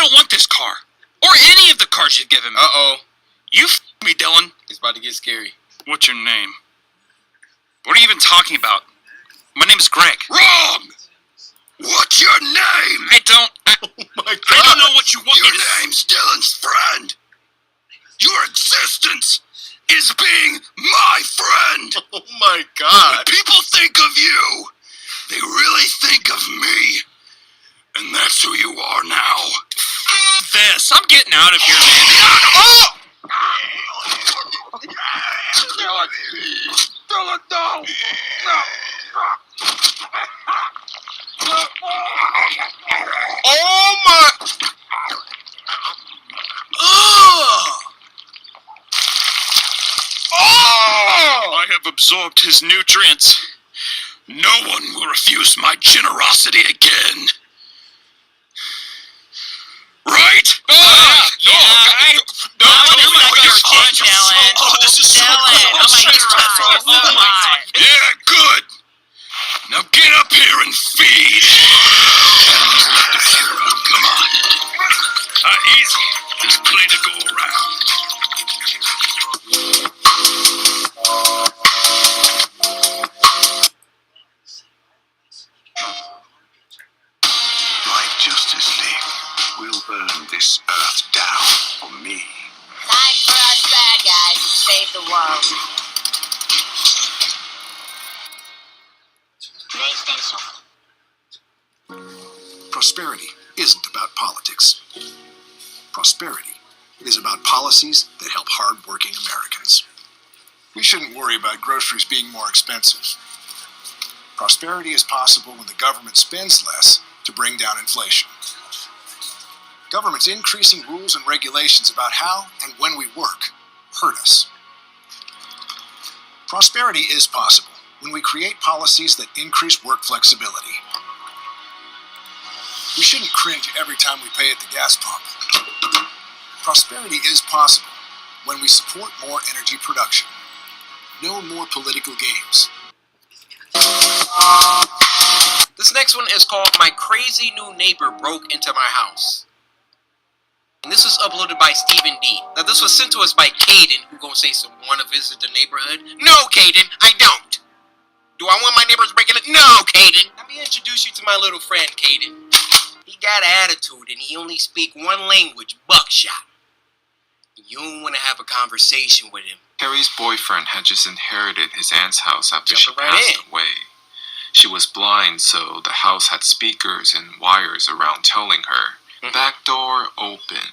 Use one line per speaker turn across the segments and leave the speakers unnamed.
don't want this car. Or any of the cars you've given me.
Uh-oh.
You f***ed me, Dylan.
It's about to get scary.
What's your name? What are you even talking about? My name's Greg.
Wrong! What's your name?
I don't...
Oh my God.
I don't know what you want
Your
me to...
name's Dylan's friend. Your existence is being my friend.
Oh my God.
When people think of you, they really think of me. And that's who you are now.
This. I'm getting out of here, man.
Oh!
Dylan, no. Oh my.
Ugh!
Oh!
I have absorbed his nutrients.
No one will refuse my generosity again. Right?
No,
this is so
Dylan,
gross.
oh my God.
Yeah, good. Now get up here and feed. Come on. Easy. There's plenty to go around. My Justice League will burn this earth down for me.
Time for us bad guys to save the world. PlayStation.
Prosperity isn't about politics. Prosperity is about policies that help hard-working Americans. We shouldn't worry about groceries being more expensive. Prosperity is possible when the government spends less to bring down inflation. Government's increasing rules and regulations about how and when we work hurt us. Prosperity is possible when we create policies that increase work flexibility. We shouldn't cringe every time we pay at the gas pump. Prosperity is possible when we support more energy production. No more political games.
This next one is called My Crazy New Neighbor Broke Into My House. And this was uploaded by Stephen D. Now this was sent to us by Caden, who gonna say some wanna visit the neighborhood. No, Caden, I don't. Do I want my neighbors breaking it? No, Caden. Let me introduce you to my little friend, Caden. He got attitude and he only speak one language, buckshot. You don't want to have a conversation with him.
Carrie's boyfriend had just inherited his aunt's house after she
Jumping right
passed
in.
away. She was blind, so the house had speakers and wires around telling her, back door open,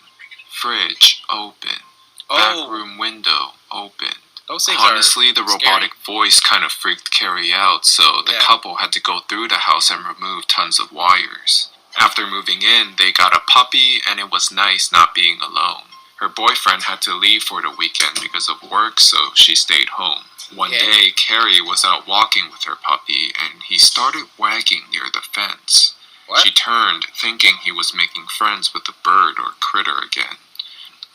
fridge open, back room window open.
Those things
Honestly, the
are scary.
robotic voice kind of freaked Carrie out, so the
Yeah.
couple had to go through the house and remove tons of wires. After moving in, they got a puppy, and it was nice not being alone. Her boyfriend had to leave for the weekend because of work, so she stayed home. One day, Carrie was out walking with her puppy, and he started wagging near the fence.
What?
She turned, thinking he was making friends with the bird or critter again.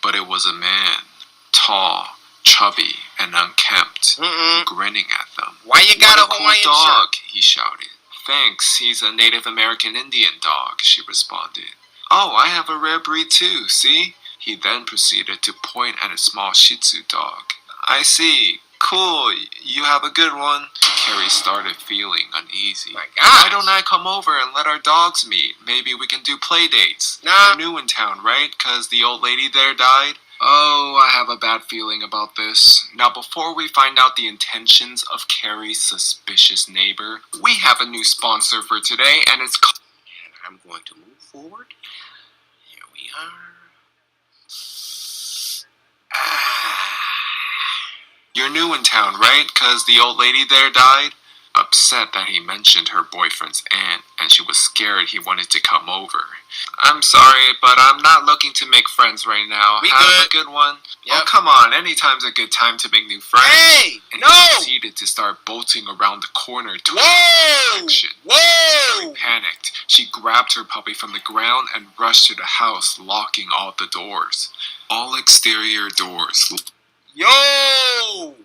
But it was a man, tall, chubby, and unkempt, grinning at them.
Why you got
"What
a Hawaiian
cool dog,"
shirt?
he shouted. "Thanks, he's a Native American Indian dog," she responded. "Oh, I have a rare breed too, see?" He then proceeded to point at a small Shih Tzu dog. "I see. Cool, you have a good one." Carrie started feeling uneasy.
My gosh.
"Why don't I come over and let our dogs meet? Maybe we can do play dates.
Nah.
You're new in town, right? 'Cause the old lady there died?" "Oh, I have a bad feeling about this. Now, before we find out the intentions of Carrie's suspicious neighbor, we have a new sponsor for today, and it's called..."
And I'm going to move forward. Here we are.
"You're new in town, right? 'Cause the old lady there died?" Upset that he mentioned her boyfriend's aunt, and she was scared he wanted to come over. "I'm sorry, but I'm not looking to make friends right now.
We
Have
good.
a good one."
Yep.
"Oh, come on. Anytime's a good time to make new friends."
Hey!
And
No!
he proceeded to start bolting around the corner towards the
Whoa!
direction.
Whoa!
Panicked, she grabbed her puppy from the ground and rushed to the house, locking all the doors. All exterior doors.
Yo!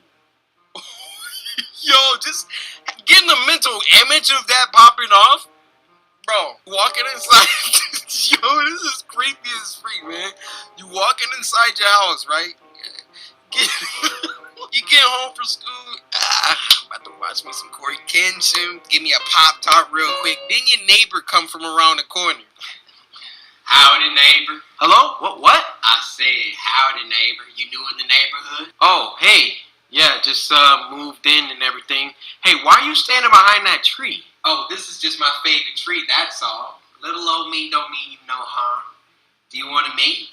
Yo, just getting the mental image of that popping off. Bro, walking inside. Yo, this is creepy as walking inside your house, right? You get home from school. I'm about to watch me some Corey Kenshin. Give me a Pop-Tart real quick. Then your neighbor come from around the corner.
Howdy, neighbor.
Hello? What?
I said, howdy, neighbor. You new in the neighborhood?
Oh, hey. Yeah, just moved in and everything. Hey, why are you standing behind that tree?
Oh, this is just my favorite tree, that's all. Little old me don't mean you no harm. Do you want to meet?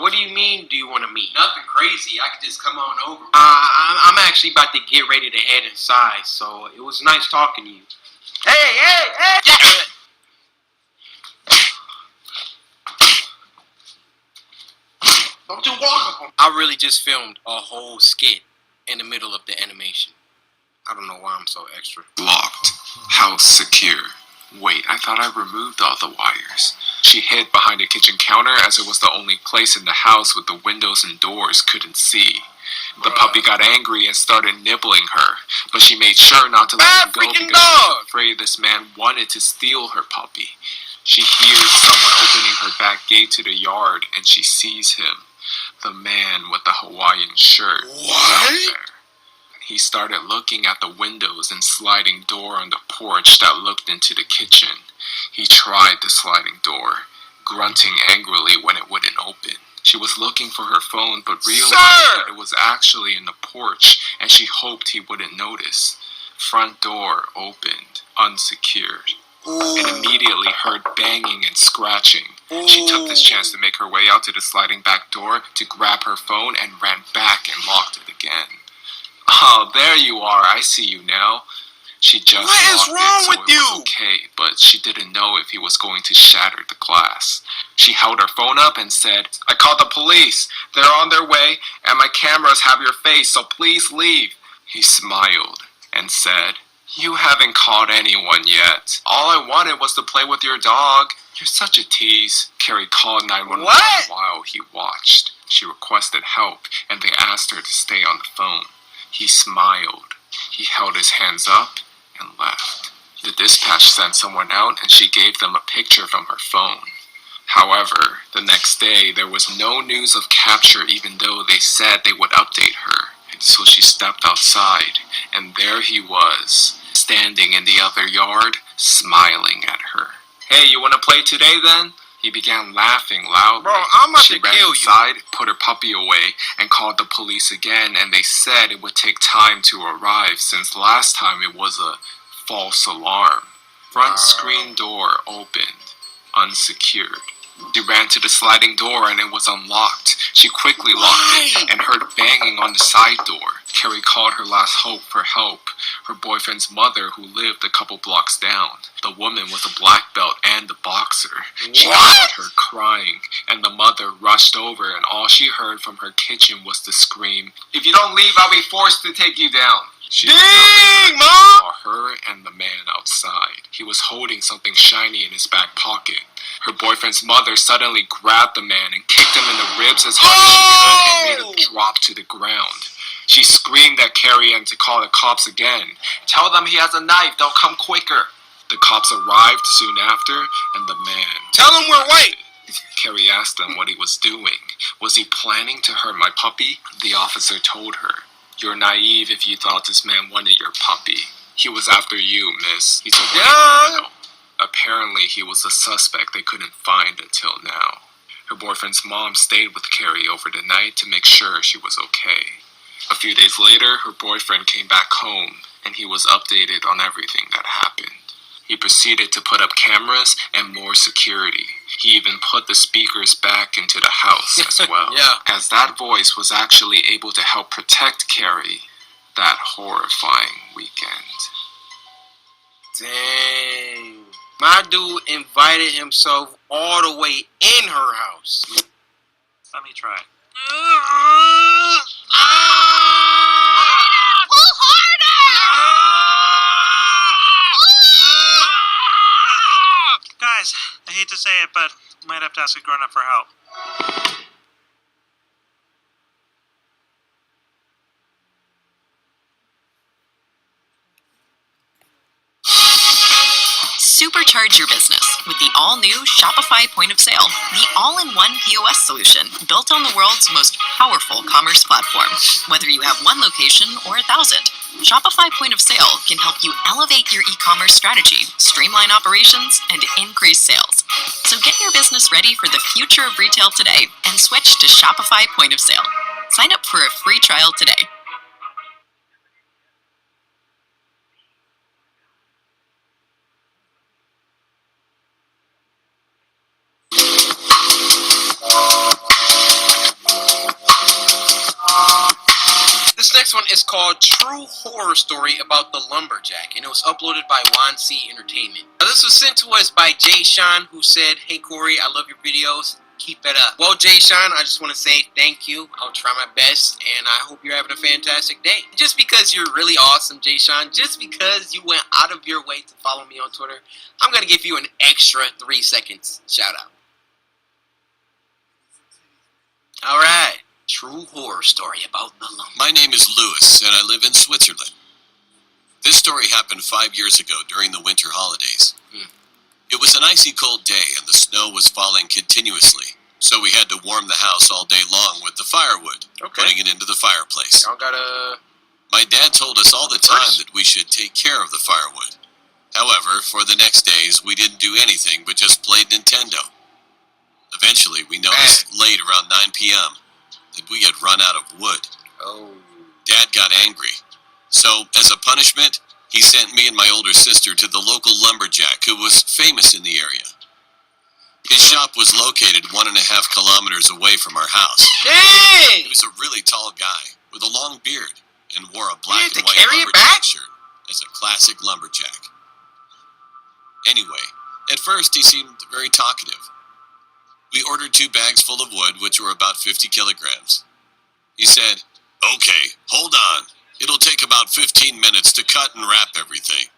What do you mean, do you want to meet?
Nothing crazy. I could just come on over.
I'm actually about to get ready to head inside, so it was nice talking to you. Hey! Yeah. Don't you walk. I really just filmed a whole skit in the middle of the animation. I don't know why I'm so extra.
Locked. House secure. Wait, I thought I removed all the wires. She hid behind a kitchen counter as it was the only place in the house with the windows and doors couldn't see. The puppy got angry and started nibbling her, but she made sure not to let him go because she was afraid this man wanted to steal her puppy. She hears someone opening her back gate to the yard and she sees him. The man with the Hawaiian shirt was out there. He started looking at the windows and sliding door on the porch that looked into the kitchen. He tried the sliding door, grunting angrily when it wouldn't open. She was looking for her phone but realized that it was actually in the porch and she hoped he wouldn't notice. Front door opened, unsecured, and immediately heard banging and scratching. She took this chance to make her way out to the sliding back door to grab her phone and ran back and locked it again. Oh, there you are. I see you now. She just
What is
locked
wrong
it so
with
it
you?
was okay, but she didn't know if he was going to shatter the glass. She held her phone up and said, I called the police. They're on their way, and my cameras have your face, so please leave. He smiled and said, You haven't called anyone yet. All I wanted was to play with your dog. You're such a tease. Carrie called 911
What?
while he watched. She requested help, and they asked her to stay on the phone. He smiled. He held his hands up and left. The dispatch sent someone out and she gave them a picture from her phone. However, the next day there was no news of capture even though they said they would update her. So she stepped outside and there he was, standing in the other yard, smiling at her. Hey, you want to play today then? He began laughing loudly.
Bro, I'm about
She
to
ran
kill you.
inside, put her puppy away, and called the police again, and they said it would take time to arrive since last time it was a false alarm. Front screen door opened, unsecured. She ran to the sliding door and it was unlocked. She quickly locked it and heard banging on the side door. Carrie called her last hope for help, her boyfriend's mother who lived a couple blocks down. The woman was a black belt and a boxer. She heard her crying and the mother rushed over and all she heard from her kitchen was the scream, If you don't leave, I'll be forced to take you down. She
Dang, Mom!
saw her and the man outside. He was holding something shiny in his back pocket. Her boyfriend's mother suddenly grabbed the man and kicked him in the ribs as hard as she could and made him drop to the ground. She screamed at Carrie and to call the cops again. Tell them he has a knife, they'll come quicker. The cops arrived soon after and the man...
Tell him we're white!
Carrie asked him what he was doing. Was he planning to hurt my puppy? The officer told her, You're naive if you thought this man wanted your puppy. He was after you, miss. He's a white criminal. Apparently, he was a suspect they couldn't find until now. Her boyfriend's mom stayed with Carrie over the night to make sure she was okay. A few days later, her boyfriend came back home, and he was updated on everything that happened. He proceeded to put up cameras and more security. He even put the speakers back into the house as well.
Yeah.
As that voice was actually able to help protect Carrie that horrifying weekend.
Dang. My dude invited himself all the way in her house.
Let me try.
Pull harder!
Guys, I hate to say it, but I might have to ask a grown-up for help.
Supercharge your business with the all-new Shopify Point of Sale, the all-in-one POS solution built on the world's most powerful commerce platform. Whether you have one location or 1,000, Shopify Point of Sale can help you elevate your e-commerce strategy, streamline operations, and increase sales. So get your business ready for the future of retail today and switch to Shopify Point of Sale. Sign up for a free trial today.
This next one is called True Horror Story About the Lumberjack, and it was uploaded by Juan C Entertainment. Now, this was sent to us by Jay Sean, who said, "Hey Corey, I love your videos. Keep it up." Well, Jay Sean, I just want to say thank you. I'll try my best, and I hope you're having a fantastic day. Just because you're really awesome, Jay Sean, just because you went out of your way to follow me on Twitter, I'm going to give you an extra 3 seconds shout out. All right. True horror story about the lumber.
My name is Louis, and I live in Switzerland. This story happened 5 years ago during the winter holidays. It was an icy cold day, and the snow was falling continuously, so we had to warm the house all day long with the firewood, putting it into the fireplace.
Y'all gotta...
My dad told us all the time that we should take care of the firewood. However, for the next days, we didn't do anything but just played Nintendo. Eventually, we noticed late around 9 p.m. that we had run out of wood. Dad got angry. So, as a punishment, he sent me and my older sister to the local lumberjack who was famous in the area. His shop was located 1.5 kilometers away from our house.
Dang!
He was a really tall guy with a long beard and wore a black and white
carry it
lumberjack
back?
shirt as a classic lumberjack. Anyway, at first he seemed very talkative. We ordered 2 bags full of wood, which were about 50 kilograms. He said, "Okay, hold on. It'll take about 15 minutes to cut and wrap everything."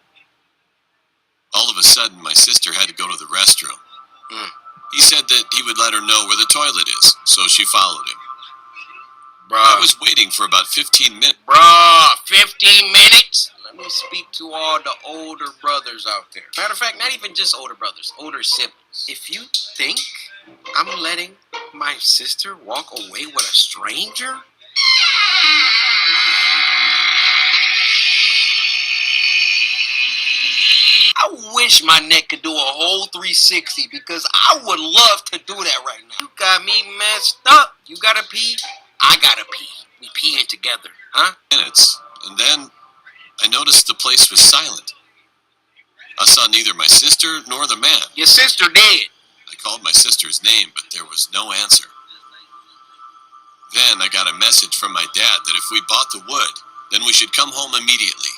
All of a sudden, my sister had to go to the restroom. He said that he would let her know where the toilet is, so she followed him. I was waiting for about 15 minutes.
15 minutes? Let me speak to all the older brothers out there. Matter of fact, not even just older brothers, older siblings. If you think I'm letting my sister walk away with a stranger? I wish my neck could do a whole 360 because I would love to do that right now. You got me messed up. You gotta pee? I gotta pee. We peeing together, huh?
Minutes, and then I noticed the place was silent. I saw neither my sister nor the man.
Your sister dead.
I called my sister's name, but there was no answer. Then I got a message from my dad that if we bought the wood, then we should come home immediately.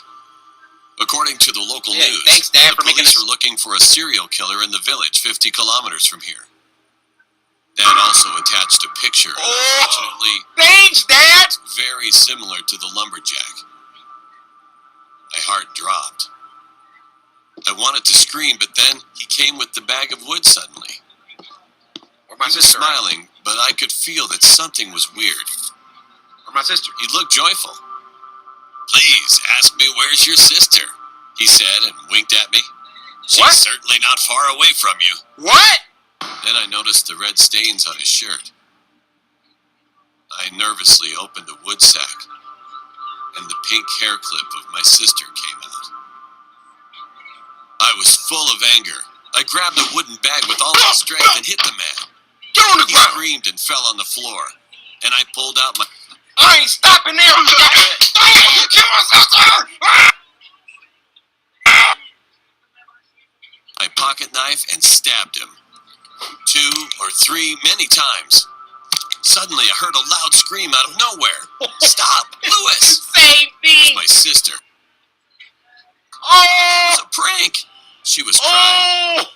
According to the local news,
thanks, Dad,
the police are looking for a serial killer in the village 50 kilometers from here. Dad also attached a picture, unfortunately,
thanks, Dad!
very similar to the lumberjack. My heart dropped. I wanted to scream, but then he came with the bag of wood suddenly.
Or my
He was
sister.
smiling, but I could feel that something was weird.
Or my sister.
He looked joyful. "Please, ask me where's your sister," he said and winked at me. "She's certainly not far away from you."
What?
Then I noticed the red stains on his shirt. I nervously opened the wood sack, and the pink hair clip of my sister came out. I was full of anger. I grabbed the wooden bag with all my strength and hit the man. He screamed and fell on the floor, and I pulled out my...
I ain't stopping there!
my pocket knife and stabbed him. 2 or 3, many times. Suddenly, I heard a loud scream out of nowhere. "Stop, Louis!"
Same thing!
My sister.
Oh!
It was a prank. She was crying.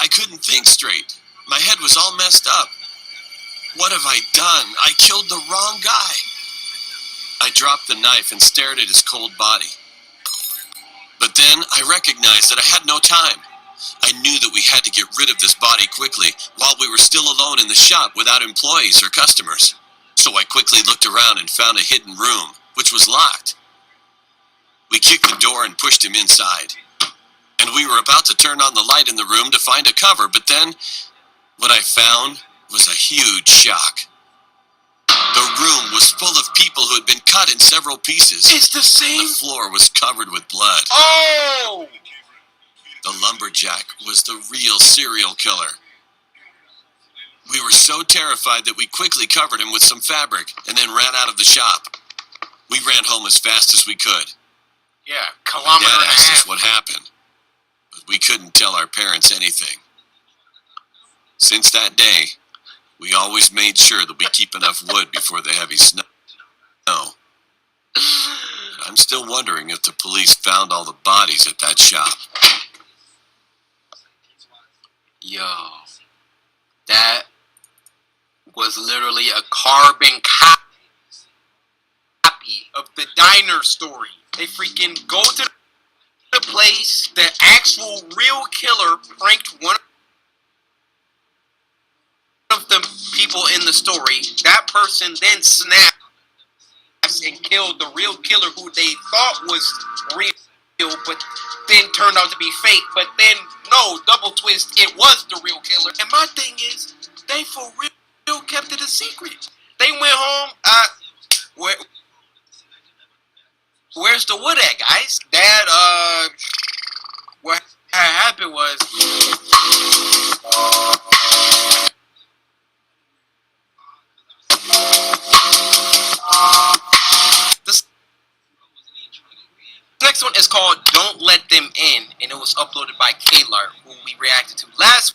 I couldn't think straight. My head was all messed up. What have I done? I killed the wrong guy. I dropped the knife and stared at his cold body. But then I recognized that I had no time. I knew that we had to get rid of this body quickly while we were still alone in the shop without employees or customers. So I quickly looked around and found a hidden room, which was locked. We kicked the door and pushed him inside. and we were about to turn on the light in the room to find a cover, but then what I found was a huge shock. The room was full of people who had been cut in several pieces.
It's the same.
The floor was covered with blood.
Oh!
The lumberjack was the real serial killer. We were so terrified that we quickly covered him with some fabric and then ran out of the shop. We ran home as fast as we could.
Yeah,
My
kilometer
dad
and a
asked us
half.
what happened, but we couldn't tell our parents anything. Since that day, we always made sure that we keep enough wood before the heavy snow. I'm still wondering if the police found all the bodies at that shop.
Yo, that was literally a carbon copy of the diner story. They freaking go to the place. The actual real killer pranked one of the people in the story. That person then snapped and killed the real killer who they thought was real, but then turned out to be fake. But then, no, double twist, it was the real killer. And my thing is, they for real kept it a secret. They went home, where's the wood at, guys? Dad, what happened was, this next one is called Don't Let Them In, and it was uploaded by Klar, who we reacted to last.